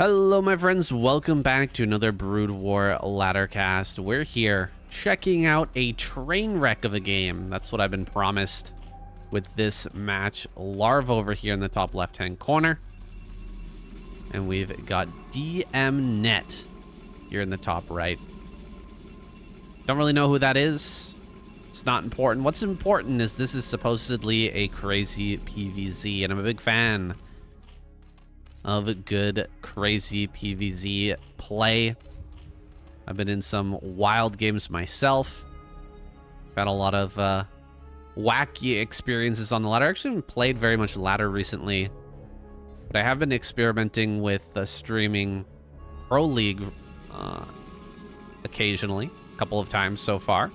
Hello my friends, welcome back to another Broodwar laddercast. We're here checking out a train wreck of a game. That's what I've been promised with this match. Larva over here in the top left hand corner. And we've got DMnet here in the top right. Don't really know who that is. It's not important. What's important is this is supposedly a crazy PvZ, and I'm a big fan of good, crazy PvZ play. I've been in some wild games myself. Got a lot of wacky experiences on the ladder. I actually haven't played very much ladder recently, but I have been experimenting with streaming Pro League occasionally, a couple of times so far.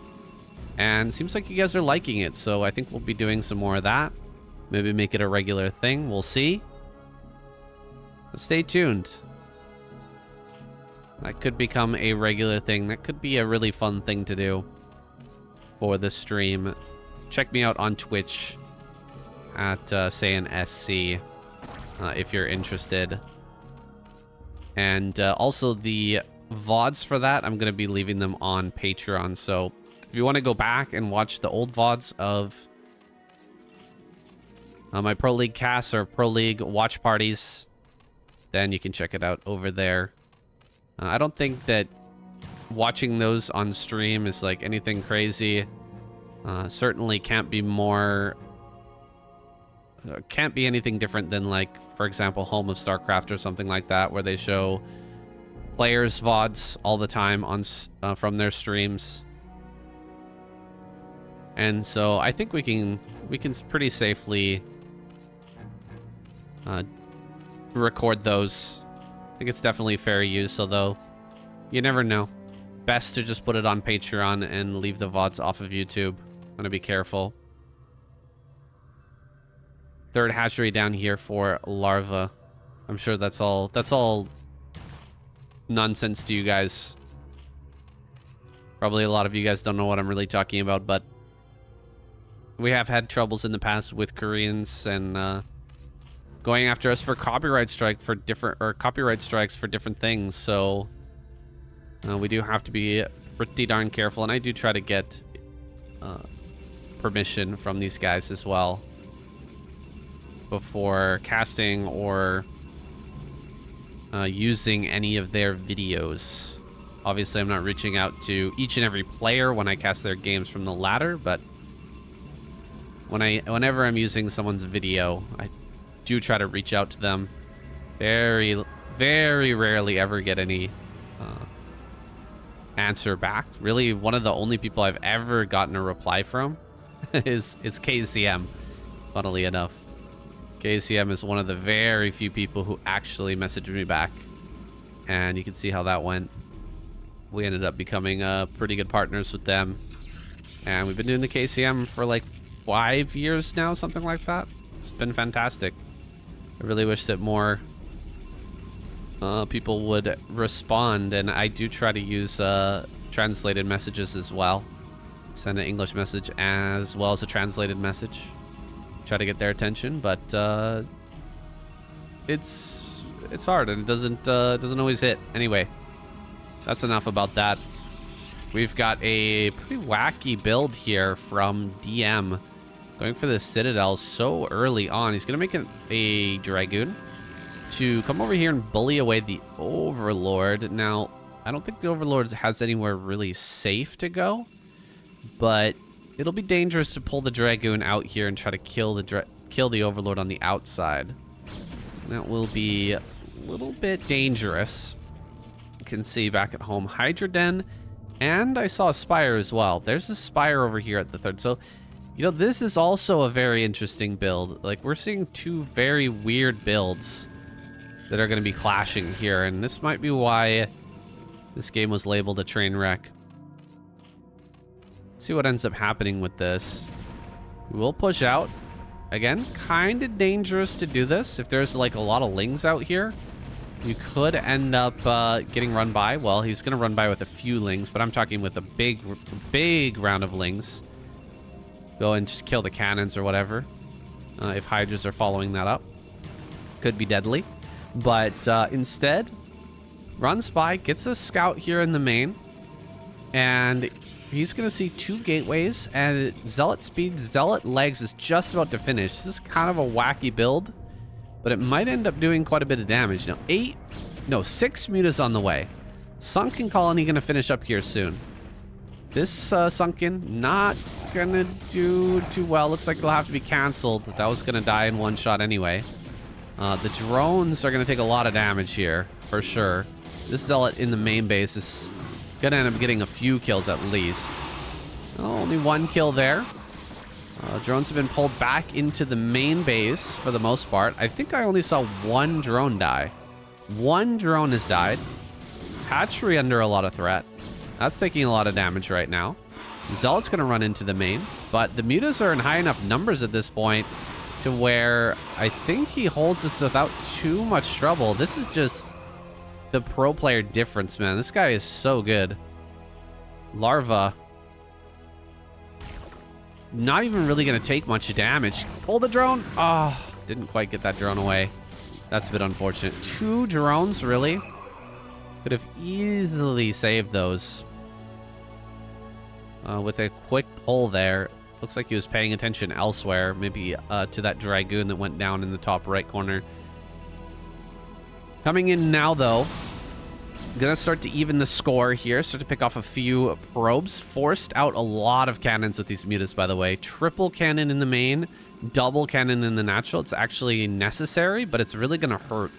And seems like you guys are liking it, so I think we'll be doing some more of that. Maybe make it a regular thing. We'll see. But stay tuned. That could become a regular thing. That could be a really fun thing to do for the stream. Check me out on Twitch at say an SC if you're interested. And also the VODs for that, I'm going to be leaving them on Patreon. So if you want to go back and watch the old VODs of my Pro League casts or Pro League watch parties, then you can check it out over there. I don't think that watching those on stream is like anything crazy. Certainly can't be anything different than, like, for example, Home of Starcraft or something like that, where they show players' VODs all the time on from their streams. And so I think we can pretty safely record those. I think it's definitely fair use, although you never know. Best to just put it on Patreon and leave the VODs off of YouTube. I'm gonna be careful. Third hatchery down here for Larva. I'm sure that's all nonsense to you guys. Probably a lot of you guys don't know what I'm really talking about, but we have had troubles in the past with Koreans and going after us for copyright strikes for different things. So we do have to be pretty darn careful, and I do try to get permission from these guys as well before casting or using any of their videos. Obviously, I'm not reaching out to each and every player when I cast their games from the ladder, but whenever I'm using someone's video, I do try to reach out to them. Very, very rarely ever get any answer back. Really, one of the only people I've ever gotten a reply from is KCM, funnily enough. KCM is one of the very few people who actually messaged me back, and you can see how that went. We ended up becoming pretty good partners with them, and we've been doing the KCM for like 5 years now, something like that. It's been fantastic. I really wish that more people would respond, and I do try to use translated messages as well. Send an English message as well as a translated message. Try to get their attention, but it's hard, and it doesn't always hit. Anyway, that's enough about that. We've got a pretty wacky build here from DM. Going for the Citadel so early on. He's going to make a Dragoon to come over here and bully away the Overlord. Now, I don't think the Overlord has anywhere really safe to go, but it'll be dangerous to pull the Dragoon out here and try to kill the Overlord on the outside. That will be a little bit dangerous. You can see back at home Hydra Den, and I saw a Spire as well. There's a Spire over here at the third. So, you know, this is also a very interesting build. Like, we're seeing two very weird builds that are going to be clashing here, and this might be why this game was labeled a train wreck. See what ends up happening with this. We will push out. Again, kind of dangerous to do this. If there's like a lot of lings out here, you could end up getting run by. Well, he's going to run by with a few lings, but I'm talking with a big round of lings. Go and just kill the cannons or whatever. If Hydras are following that up. Could be deadly. But instead, runs by, gets a scout here in the main, and he's going to see 2 gateways, and Zealot speed, Zealot legs is just about to finish. This is kind of a wacky build, but it might end up doing quite a bit of damage. Now, 6 mutas on the way. Sunken Colony going to finish up here soon. This Sunken, not going to do too well. Looks like it'll have to be canceled. That was going to die in one shot anyway. The drones are going to take a lot of damage here, for sure. This Zealot in the main base is going to end up getting a few kills at least. Oh, only 1 kill there. Drones have been pulled back into the main base for the most part. I think I only saw 1 drone die. 1 drone has died. Hatchery under a lot of threat. That's taking a lot of damage right now. Zealot's going to run into the main, but the mutas are in high enough numbers at this point to where I think he holds this without too much trouble. This is just the pro player difference, man. This guy is so good. Larva. Not even really going to take much damage. Pull the drone. Oh, didn't quite get that drone away. That's a bit unfortunate. 2 drones, really? Could have easily saved those. With a quick pull there. Looks like he was paying attention elsewhere. Maybe to that Dragoon that went down in the top right corner. Coming in now, though. Gonna start to even the score here. Start to pick off a few probes. Forced out a lot of cannons with these mutas, by the way. Triple cannon in the main. Double cannon in the natural. It's actually necessary, but it's really gonna hurt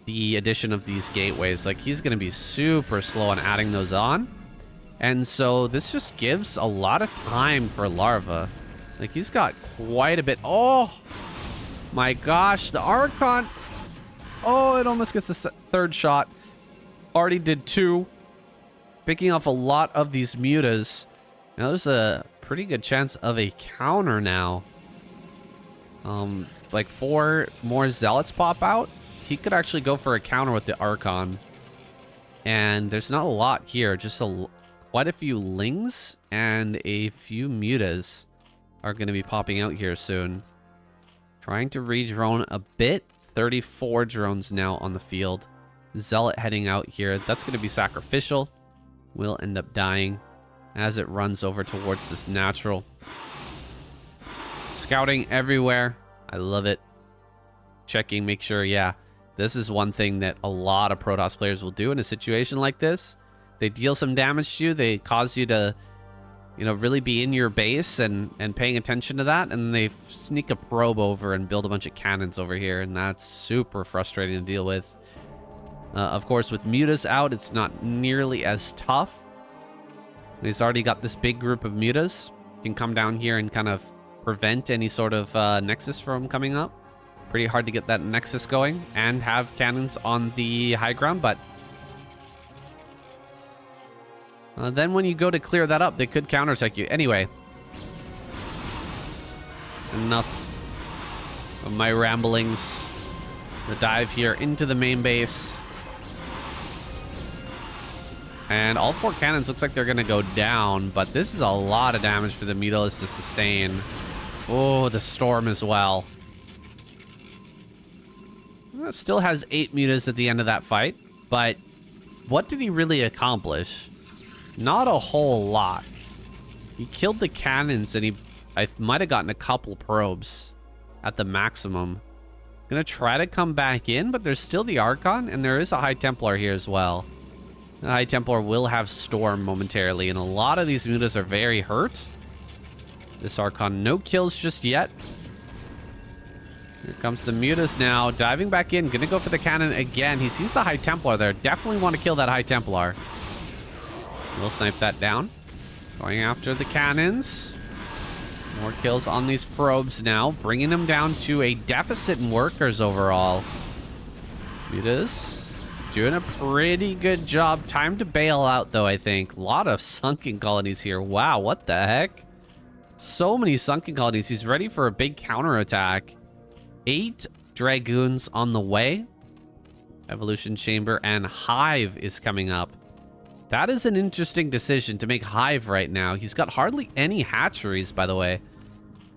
the addition of these gateways. Like, he's gonna be super slow on adding those on. And so this just gives a lot of time for Larva. Like, he's got quite a bit. Oh my gosh, the Archon. Oh, it almost gets the 3rd shot. Already did 2. Picking off a lot of these mutas. Now there's a pretty good chance of a counter now. Like 4 more Zealots pop out. He could actually go for a counter with the Archon. And there's not a lot here. Just quite a few Lings and a few mutas are going to be popping out here soon. Trying to re-drone a bit. 34 drones now on the field. Zealot heading out here. That's going to be sacrificial. Will end up dying as it runs over towards this natural. Scouting everywhere. I love it. Checking, make sure, yeah. This is one thing that a lot of Protoss players will do in a situation like this. They deal some damage to you. They cause you to, you know, really be in your base and paying attention to that. And they sneak a probe over and build a bunch of cannons over here. And that's super frustrating to deal with. Of course, with mutas out, it's not nearly as tough. He's already got this big group of mutas. Can come down here and kind of prevent any sort of nexus from coming up. Pretty hard to get that nexus going and have cannons on the high ground, but then when you go to clear that up, they could counterattack you. Anyway, enough of my ramblings. The dive here into the main base. And all 4 cannons looks like they're going to go down, but this is a lot of damage for the Mutalists to sustain. Oh, the Storm as well. Still has 8 mutas at the end of that fight, but what did he really accomplish? Not a whole lot. He killed the cannons, and I might have gotten a couple probes at the maximum. Gonna try to come back in, but there's still the Archon, and there is a High Templar here as well. The High Templar will have Storm momentarily, and a lot of these mutas are very hurt. This Archon, no kills just yet. Here comes the mutas now, diving back in, gonna go for the cannon again. He sees the High Templar there. Definitely want to kill that High Templar. We'll snipe that down. Going after the cannons. More kills on these probes now, bringing them down to a deficit in workers overall. Mutas doing a pretty good job. Time to bail out, though, I think. A lot of sunken colonies here. Wow, what the heck? So many sunken colonies. He's ready for a big counterattack. 8 Dragoons on the way. Evolution Chamber and Hive is coming up. That is an interesting decision to make Hive right now. He's got hardly any hatcheries, by the way.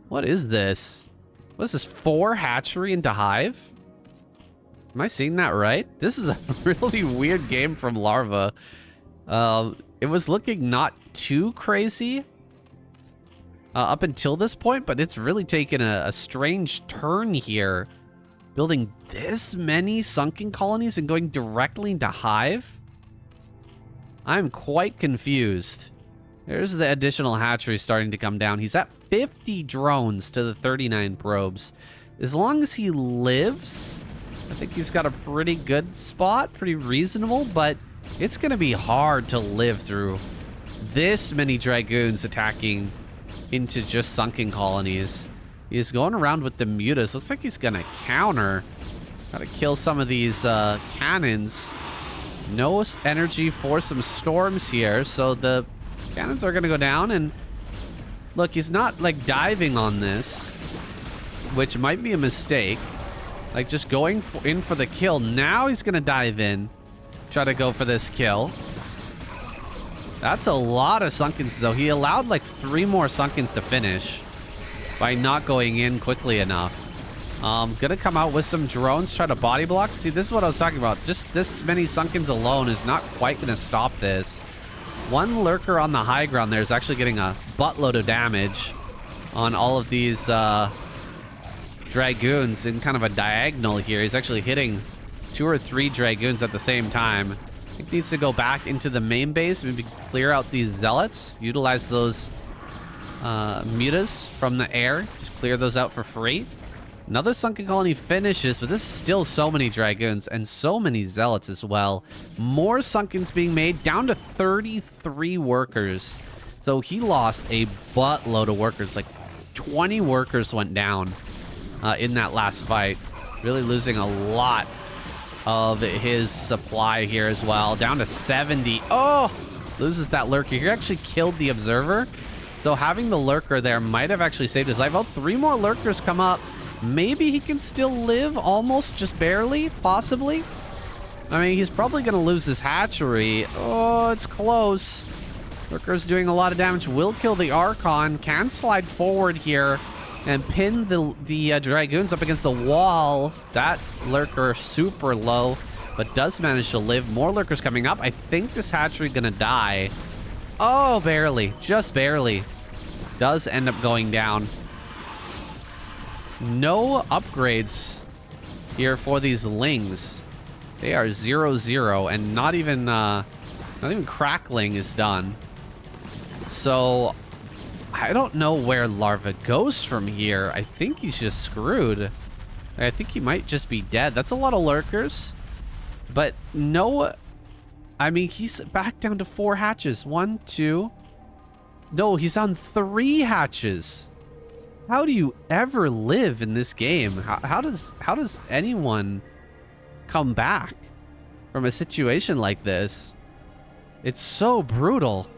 What is this? What is this? 4 hatchery into Hive? Am I seeing that right? This is a really weird game from Larva. It was looking not too crazy up until this point, but it's really taken a strange turn here. Building this many sunken colonies and going directly into Hive? I'm quite confused. There's the additional hatchery starting to come down. He's at 50 drones to the 39 probes. As long as he lives, I think he's got a pretty good spot, pretty reasonable, but it's going to be hard to live through this many Dragoons attacking into just sunken colonies. He's going around with the mutas. Looks like he's going to counter. Got to kill some of these cannons. No energy for some storms here, so the cannons are going to go down. And look, he's not like diving on this, which might be a mistake. Like just going in for the kill. Now he's going to dive in, try to go for this kill. That's a lot of sunkens, though. He allowed like 3 more sunkens to finish by not going in quickly enough. Gonna come out with some drones, try to body block. See, this is what I was talking about. Just this many sunkens alone is not quite gonna stop this. One lurker on the high ground there is actually getting a buttload of damage on all of these Dragoons in kind of a diagonal here. He's actually hitting 2 or 3 Dragoons at the same time. I think he needs to go back into the main base, maybe clear out these zealots, utilize those mutas from the air, just clear those out for free. Another sunken colony finishes, but this is still so many Dragoons and so many zealots as well. More sunkens being made, down to 33 workers. So he lost a buttload of workers, like 20 workers went down in that last fight. Really losing a lot of his supply here as well. Down to 70. Oh, loses that lurker. He actually killed the observer. So having the lurker there might have actually saved his life. Oh, 3 more lurkers come up. Maybe he can still live, almost, just barely, possibly. I mean, he's probably going to lose this hatchery. Oh, it's close. Lurker's doing a lot of damage. Will kill the Archon. Can slide forward here and pin the Dragoons up against the wall. That lurker super low, but does manage to live. More lurkers coming up. I think this hatchery going to die. Oh, barely. Just barely. Does end up going down. No upgrades here for these Lings. They are 0-0, and not even crackling is done. So I don't know where Larva goes from here. I think he's just screwed. I think he might just be dead. That's a lot of lurkers, but no. I mean, he's back down to 4 hatches. 1, 2. No, he's on 3 hatches. How do you ever live in this game? How does anyone come back from a situation like this? It's so brutal.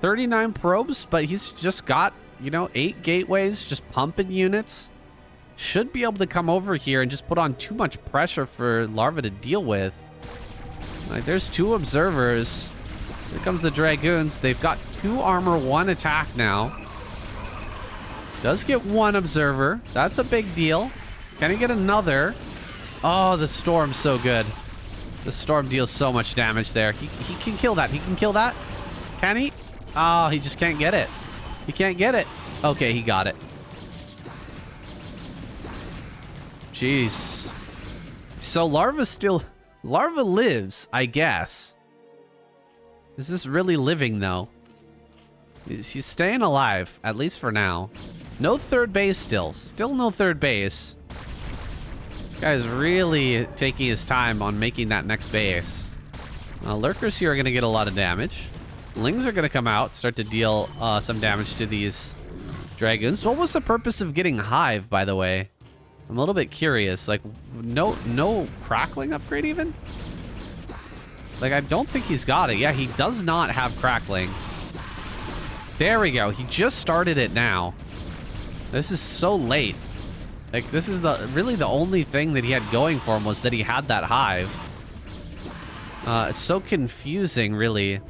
39 probes, but he's just got, you know, 8 gateways, just pumping units. Should be able to come over here and just put on too much pressure for Larva to deal with. Like, there's 2 observers. Here comes the Dragoons. They've got 2 armor, 1 attack now. Does get 1 observer. That's a big deal. Can he get another? Oh, the storm's so good. The storm deals so much damage there. He can kill that. He can kill that. Can he? Oh, he just can't get it. He can't get it. Okay, he got it. Jeez. So Larva lives, I guess. Is this really living, though? He's staying alive, at least for now. No 3rd base still. Still no 3rd base. This guy is really taking his time on making that next base. Lurkers here are going to get a lot of damage. Lings are going to come out, start to deal some damage to these Dragoons. What was the purpose of getting Hive, by the way? I'm a little bit curious. Like, no crackling upgrade even? Like, I don't think he's got it. Yeah, he does not have crackling. There we go. He just started it now. This is so late. Like, this is really the only thing that he had going for him was that he had that Hive. It's so confusing, really.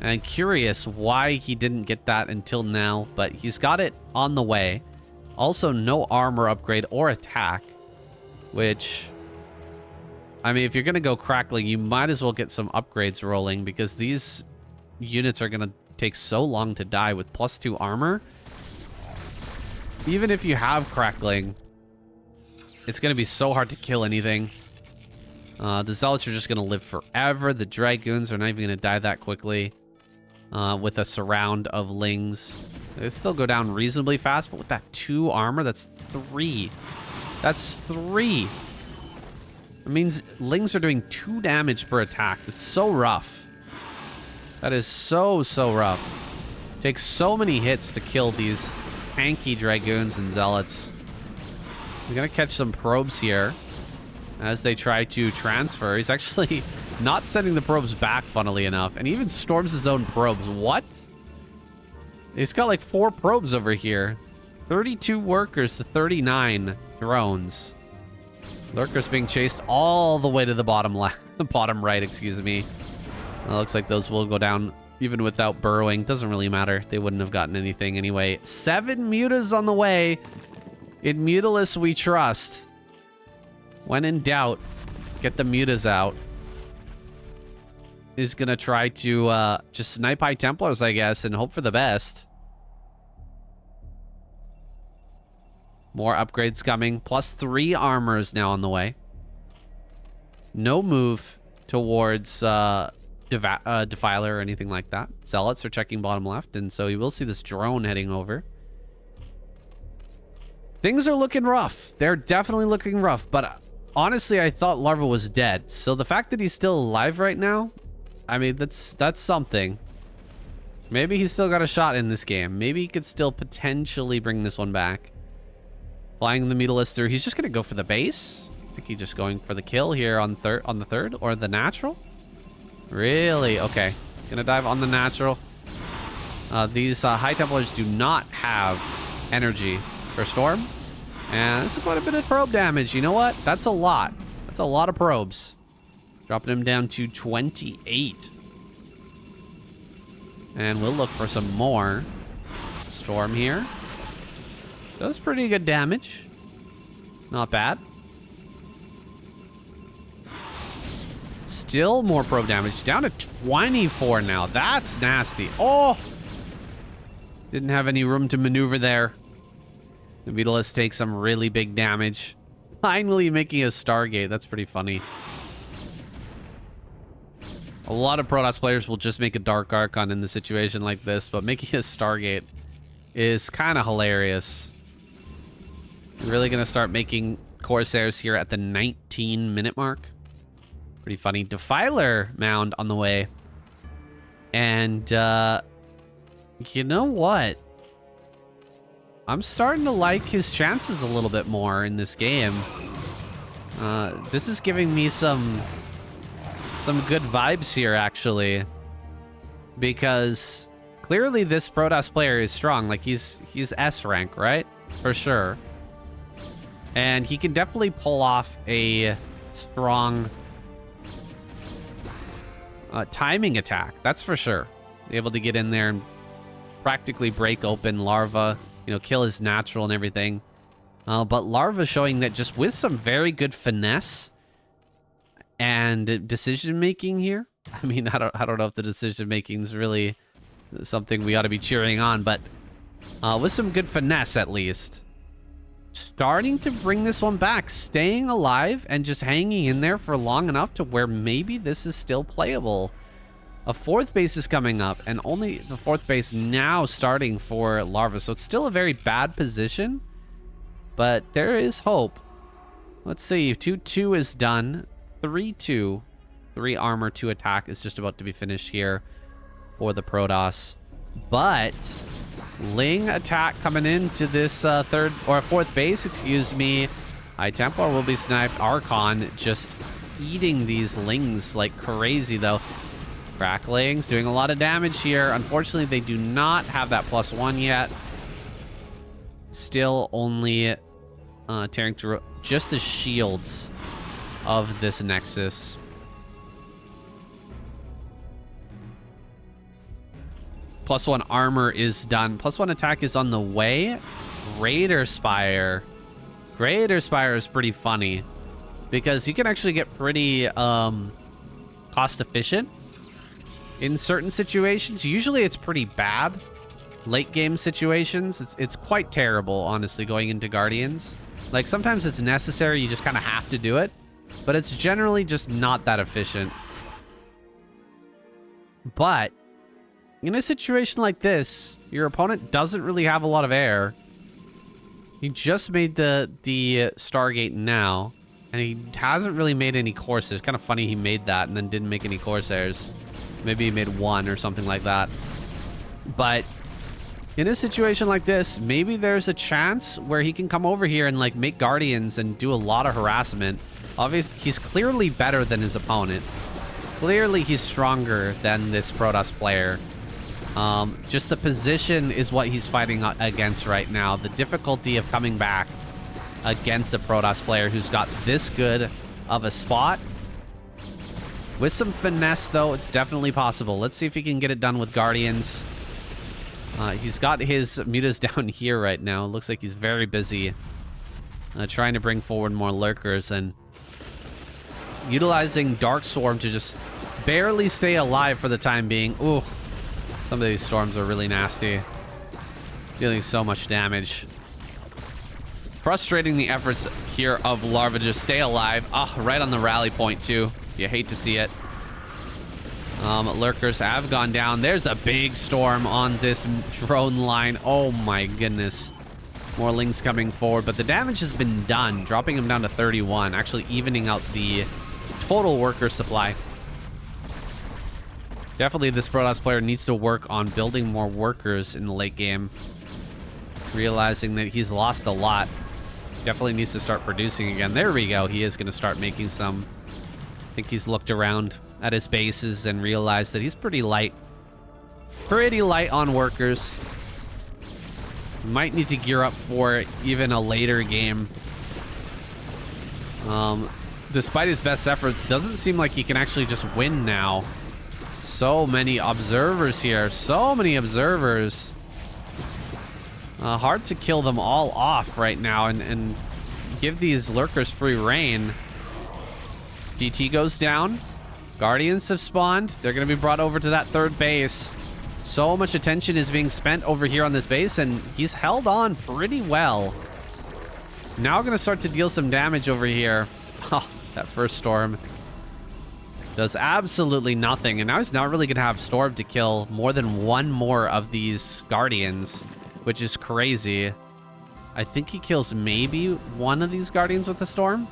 And curious why he didn't get that until now, but he's got it on the way. Also, no armor upgrade or attack, which, I mean, if you're going to go crackling, you might as well get some upgrades rolling because these units are going to take so long to die with +2 armor. Even if you have crackling, it's going to be so hard to kill anything. The Zealots are just going to live forever. The Dragoons are not even going to die that quickly with a surround of Lings. They still go down reasonably fast, but with that 2 armor, that's 3. That's 3. It means Lings are doing 2 damage per attack. That's so rough. That is so, so rough. Takes so many hits to kill these tanky Dragoons and Zealots. We're going to catch some probes here as they try to transfer. He's actually not sending the probes back, funnily enough, and he even storms his own probes. What? He's got like 4 probes over here. 32 workers to 39 drones. Lurkers being chased all the way to the bottom left, bottom right, excuse me. Well, looks like those will go down even without burrowing. Doesn't really matter. They wouldn't have gotten anything anyway. 7 mutas on the way. In Mutalisk we trust. When in doubt, get the mutas out. Is gonna try to just snipe High Templars, I guess, and hope for the best. More upgrades coming. +3 armor is now on the way. No move towards Defiler or anything like that. Zealots are checking bottom left, and so you will see this drone heading over. Things are looking rough. They're definitely looking rough, but honestly, I thought Larva was dead. So the fact that he's still alive right now, I mean, that's something. Maybe he's still got a shot in this game. Maybe he could still potentially bring this one back. Flying the Mutalisk through. He's just going to go for the base. I think he's just going for the kill here on the third or the natural. Really? Okay. Gonna dive on the natural. These High Templars do not have energy for Storm. And this is quite a bit of probe damage. You know what? That's a lot. That's a lot of probes. Dropping him down to 28. And we'll look for some more. Storm here. Does pretty good damage. Not bad. Still more probe damage. Down to 24 now. That's nasty. Oh! Didn't have any room to maneuver there. The Mutalisk takes some really big damage. Finally making a Stargate. That's pretty funny. A lot of Protoss players will just make a Dark Archon in the situation like this, but making a Stargate is kind of hilarious. We're really going to start making Corsairs here at the 19-minute mark. Pretty funny. Defiler mound on the way. And, you know what? I'm starting to like his chances a little bit more in this game. This is giving me some good vibes here, actually. Because clearly this Protoss player is strong. Like, he's S rank, right? For sure. And he can definitely pull off a strong timing attack. That's for sure. Able to get in there and practically break open Larva, you know, kill his natural and everything. But Larva showing that just with some very good finesse and decision making here. I mean, I don't know if the decision making is really something we ought to be cheering on, but with some good finesse at least. Starting to bring this one back, staying alive and just hanging in there for long enough to where maybe this is still playable. A 4th base is coming up, and only the 4th base now starting for Larva, so it's still a very bad position, but there is hope. Let's see, 2-2 is done. 3-2, 3 armor, 2 attack is just about to be finished here for the Protoss, but Ling attack coming into this 3rd or 4th base, excuse me. High Templar will be sniped. Archon just eating these Lings like crazy, though. Cracklings doing a lot of damage here. Unfortunately, they do not have that +1 yet. Still only tearing through just the shields of this Nexus. +1 armor is done. +1 attack is on the way. Greater Spire. Greater Spire is pretty funny because you can actually get pretty cost efficient in certain situations. Usually it's pretty bad. Late game situations, it's quite terrible, honestly, going into Guardians. Like, sometimes it's necessary, you just kind of have to do it, but it's generally just not that efficient. But in a situation like this, your opponent doesn't really have a lot of air. He just made the Stargate now, and he hasn't really made any Corsairs. Kind of funny he made that and then didn't make any Corsairs. Maybe he made one or something like that. But in a situation like this, maybe there's a chance where he can come over here and like make Guardians and do a lot of harassment. Obviously, he's clearly better than his opponent. Clearly, he's stronger than this Protoss player. Just the position is what he's fighting against right now. The difficulty of coming back against a Protoss player who's got this good of a spot. With some finesse, though, it's definitely possible. Let's see if he can get it done with Guardians. He's got his mutas down here right now. Looks like he's very busy trying to bring forward more lurkers and utilizing Dark Swarm to just barely stay alive for the time being. Ooh, some of these storms are really nasty. Dealing so much damage. Frustrating the efforts here of Larva to just stay alive. Ah, right on the rally point, too. You hate to see it. Lurkers have gone down. There's a big storm on this drone line. Oh my goodness. More Lings coming forward, but the damage has been done, dropping him down to 31, actually evening out the total worker supply. Definitely this Protoss player needs to work on building more workers in the late game. Realizing that he's lost a lot. Definitely needs to start producing again. There we go. He is going to start making some. I think he's looked around at his bases and realized that he's pretty light. Pretty light on workers. Might need to gear up for even a later game. Despite his best efforts, doesn't seem like he can actually just win now. So many observers here. So many observers. Hard to kill them all off right now and give these lurkers free reign. DT goes down. Guardians have spawned. They're going to be brought over to that third base. So much attention is being spent over here on this base, and he's held on pretty well. Now going to start to deal some damage over here. Oh, that first storm does absolutely nothing, and now he's not really going to have storm to kill more than one more of these Guardians, which is crazy. I think he kills maybe one of these Guardians with the storm.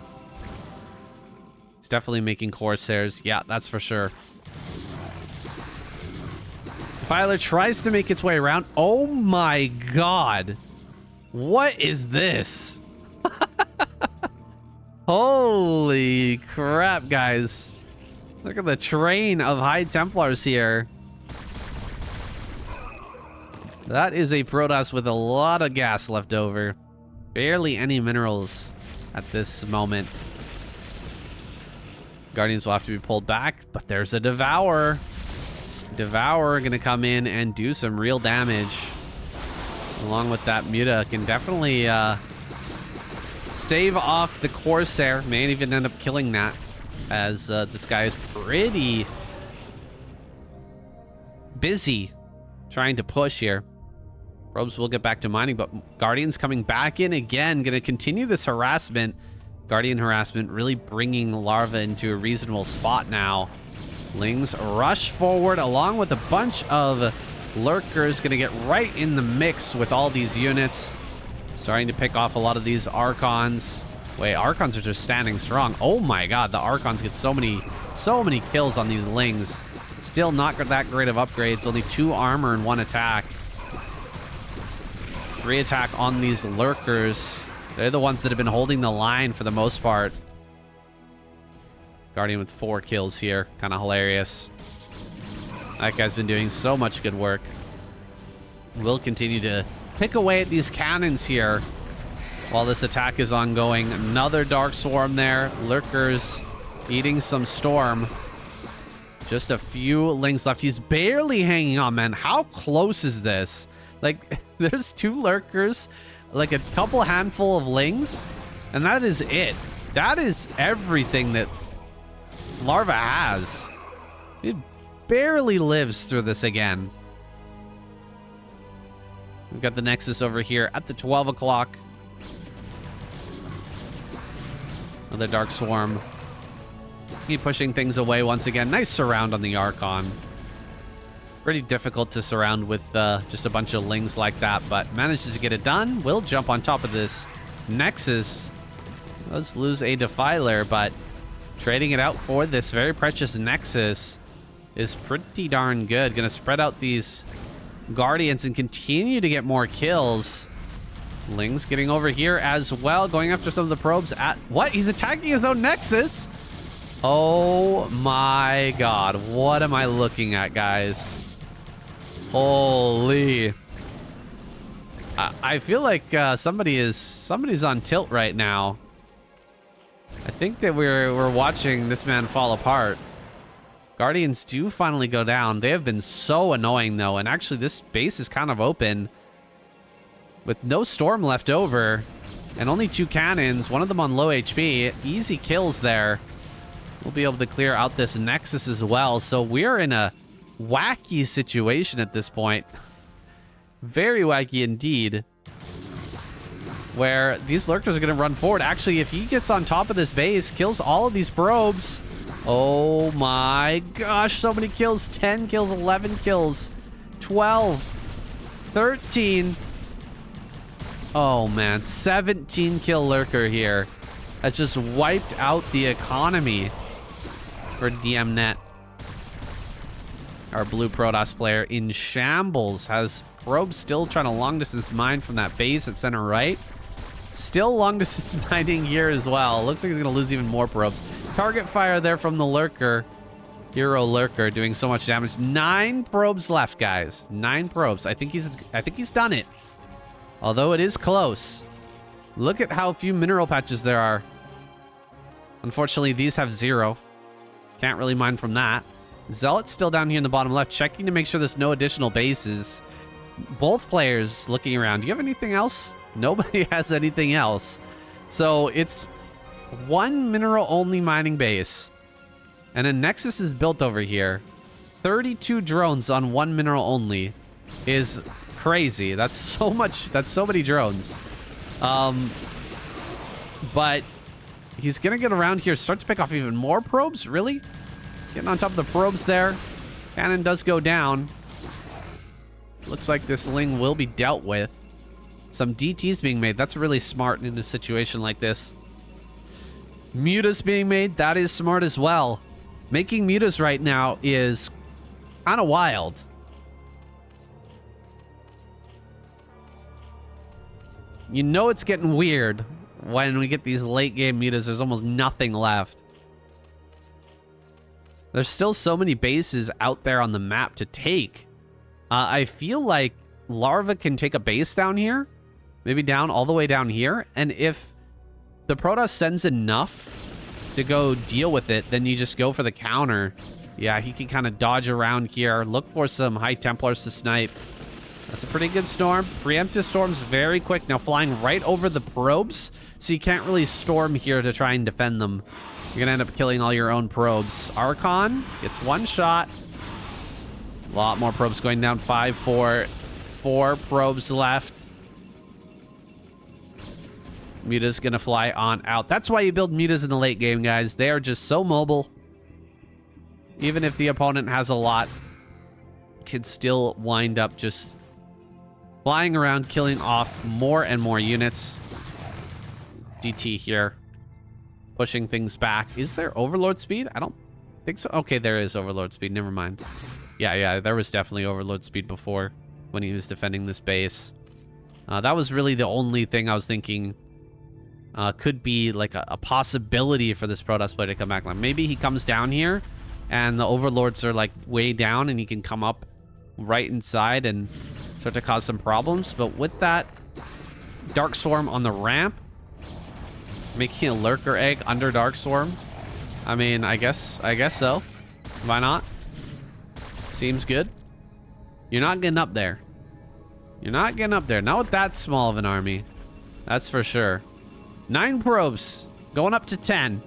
He's definitely making Corsairs. Yeah, that's for sure. Filer tries to make its way around. Oh my god. What is this? Holy crap, guys. Look at the train of High Templars here. That is a Protoss with a lot of gas left over. Barely any minerals at this moment. Guardians will have to be pulled back, but there's a Devourer. Devourer gonna come in and do some real damage. Along with that Muta can definitely stave off the Corsair. May even end up killing that, as this guy is pretty busy trying to push here. Probes will get back to mining, but Guardians coming back in again. Gonna continue this harassment. Guardian harassment really bringing Larva into a reasonable spot now. Lings rush forward along with a bunch of lurkers. Gonna get right in the mix with all these units. Starting to pick off a lot of these Archons. Wait, Archons are just standing strong. Oh my god, the Archons get so many kills on these Lings. Still not that great of upgrades. Only 2 armor and 1 attack. 3 attack on these lurkers. They're the ones that have been holding the line for the most part. Guardian with 4 kills here. Kind of hilarious. That guy's been doing so much good work. We'll continue to pick away at these cannons here while this attack is ongoing. Another Dark Swarm there. Lurkers eating some storm. Just a few Lings left. He's barely hanging on, man. How close is this? Like, there's 2 lurkers like a couple handful of lings, and that is it. That is everything that Larva has. It barely lives through this again. We've got the Nexus over here at the 12 o'clock. Another Dark Swarm. Keep pushing things away once again. Nice surround on the Archon. Pretty difficult to surround with just a bunch of lings like that, but manages to get it done. Will jump on top of this Nexus. Does lose a Defiler, but trading it out for this very precious Nexus is pretty darn good. Gonna spread out these Guardians and continue to get more kills. Ling's getting over here as well, going after some of the probes at... What? He's attacking his own Nexus? Oh my god. What am I looking at, guys? Holy. I feel like somebody's on tilt right now. I think that we're watching this man fall apart. Guardians do finally go down. They have been so annoying, though. And actually, this base is kind of open. With no Storm left over. And only 2 cannons. One of them on low HP. Easy kills there. We'll be able to clear out this Nexus as well. So we're in a wacky situation at this point. Very wacky indeed. Where these lurkers are going to run forward. Actually, if he gets on top of this base, kills all of these probes... Oh my gosh, so many kills. 10 kills, 11 kills, 12, 13. Oh man, 17 kill lurker here. That's just wiped out the economy for DMnet. Our blue Protoss player in shambles. Has probes still trying to long distance mine from that base at center right. Still long distance mining here as well. Looks like he's going to lose even more probes. Target fire there from the lurker. Hero lurker doing so much damage. 9 probes left, guys. 9 probes. I think he's done it. Although it is close. Look at how few mineral patches there are. Unfortunately, these have 0. Can't really mine from that. Zealot's still down here in the bottom left, checking to make sure there's no additional bases. Both players looking around. Do you have anything else? Nobody has anything else. So it's 1 mineral only mining base. And a Nexus is built over here. 32 drones on 1 mineral only is crazy. That's so much. That's so many drones. But he's going to get around here, start to pick off even more probes. Really? Getting on top of the probes there. Cannon does go down. Looks like this Ling will be dealt with. Some DTs being made. That's really smart in a situation like this. Mutas being made. That is smart as well. Making mutas right now is kind of wild. You know it's getting weird when we get these late game mutas. There's almost nothing left. There's still so many bases out there on the map to take. I feel like Larva can take a base down here. Maybe down all the way down here. And if the Protoss sends enough to go deal with it, then you just go for the counter. Yeah, he can kind of dodge around here. Look for some High Templars to snipe. That's a pretty good storm. Preemptive storm's very quick. Now flying right over the probes. So you can't really storm here to try and defend them. You're going to end up killing all your own probes. Archon gets 1 shot. A lot more probes going down. 5, 4. 4 probes left. Muta's gonna fly on out. That's why you build mutas in the late game, guys. They are just so mobile. Even if the opponent has a lot, can still wind up just flying around, killing off more and more units. DT here. Pushing things back. Is there Overlord speed? I don't think so. Okay, there is Overlord speed. Never mind. Yeah, there was definitely Overlord speed before when he was defending this base. That was really the only thing I was thinking could be like a possibility for this Protoss player to come back. Like maybe he comes down here and the Overlords are like way down and he can come up right inside and start to cause some problems. But with that Dark Swarm on the ramp, making a Lurker Egg under Dark Swarm, I mean, I guess so. Why not? Seems good. You're not getting up there. You're not getting up there. Not with that small of an army. That's for sure. 9 probes. Going up to 10.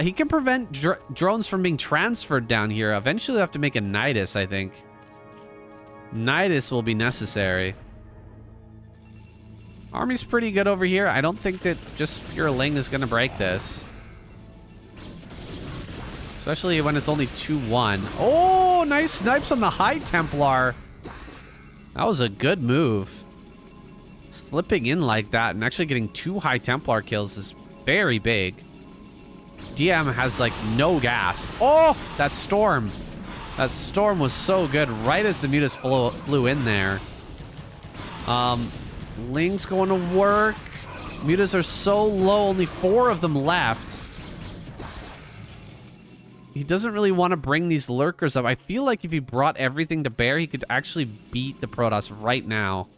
He can prevent drones from being transferred down here. Eventually, we'll have to make a Nidus, I think. Nidus will be necessary. Army's pretty good over here. I don't think that just pure Ling is going to break this. Especially when it's only 2-1. Oh, nice snipes on the High Templar. That was a good move. Slipping in like that and actually getting 2 High Templar kills is very big. DM has like no gas. Oh, that storm. That storm was so good right as the Mutas flew in there. Ling's going to work. Mutas are so low, only 4 of them left. He doesn't really want to bring these lurkers up. I feel like if he brought everything to bear, he could actually beat the Protoss right now.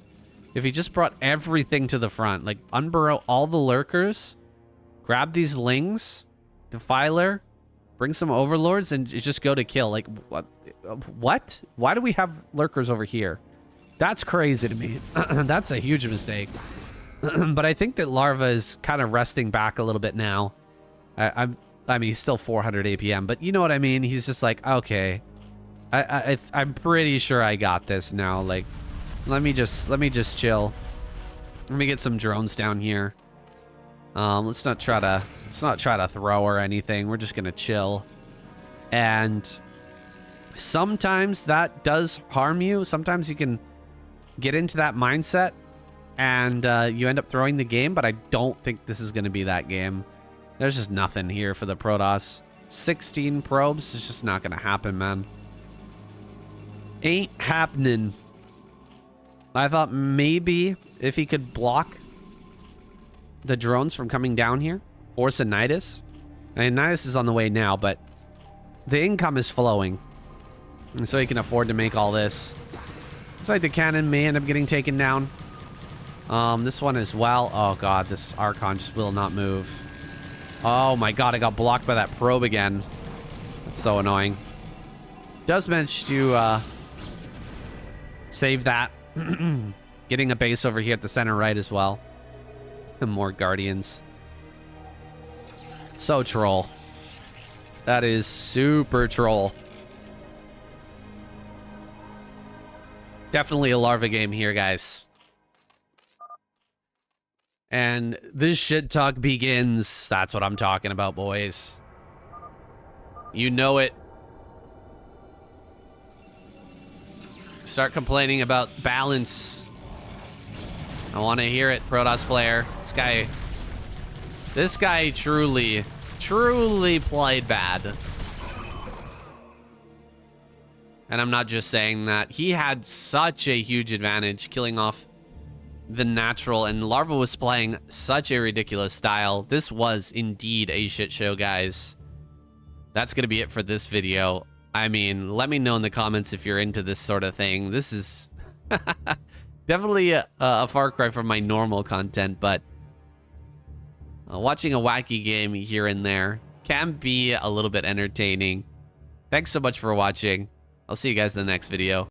If he just brought everything to the front, like unburrow all the lurkers, grab these Lings, Defiler, bring some Overlords, and just go to kill. Like, what? Why do we have lurkers over here? That's crazy to me. That's a huge mistake. But I think that Larva is kind of resting back a little bit now. I mean, he's still 400 APM, but you know what I mean? He's just like, okay, I'm pretty sure I got this now. Like, let me just chill. Let me get some drones down here. Let's not try to throw or anything. We're just gonna chill. And sometimes that does harm you. Sometimes you can get into that mindset and you end up throwing the game, but I don't think this is gonna be that game. There's just nothing here for the Protoss. 16 probes is just not gonna happen, man. Ain't happening. I thought maybe if he could block the drones from coming down here, force a Nidus. I mean, Nidus is on the way now, but the income is flowing. And so he can afford to make all this. Looks like the cannon may end up getting taken down. This one as well. Oh god, this Archon just will not move. Oh my god, I got blocked by that probe again. That's so annoying. Does manage to save that. Getting a base over here at the center right as well. And more Guardians. So troll. That is super troll. Definitely a Larva game here, guys. And this shit talk begins. That's what I'm talking about, boys. You know it. Start complaining about balance. I want to hear it, Protoss player. This guy truly played bad. And I'm not just saying that. He had such a huge advantage killing off the natural, and Larva was playing such a ridiculous style. This was indeed a shit show, guys. That's gonna be it for this video. I mean, let me know in the comments if you're into this sort of thing. This is definitely a far cry from my normal content, but watching a wacky game here and there can be a little bit entertaining. Thanks so much for watching. I'll see you guys in the next video.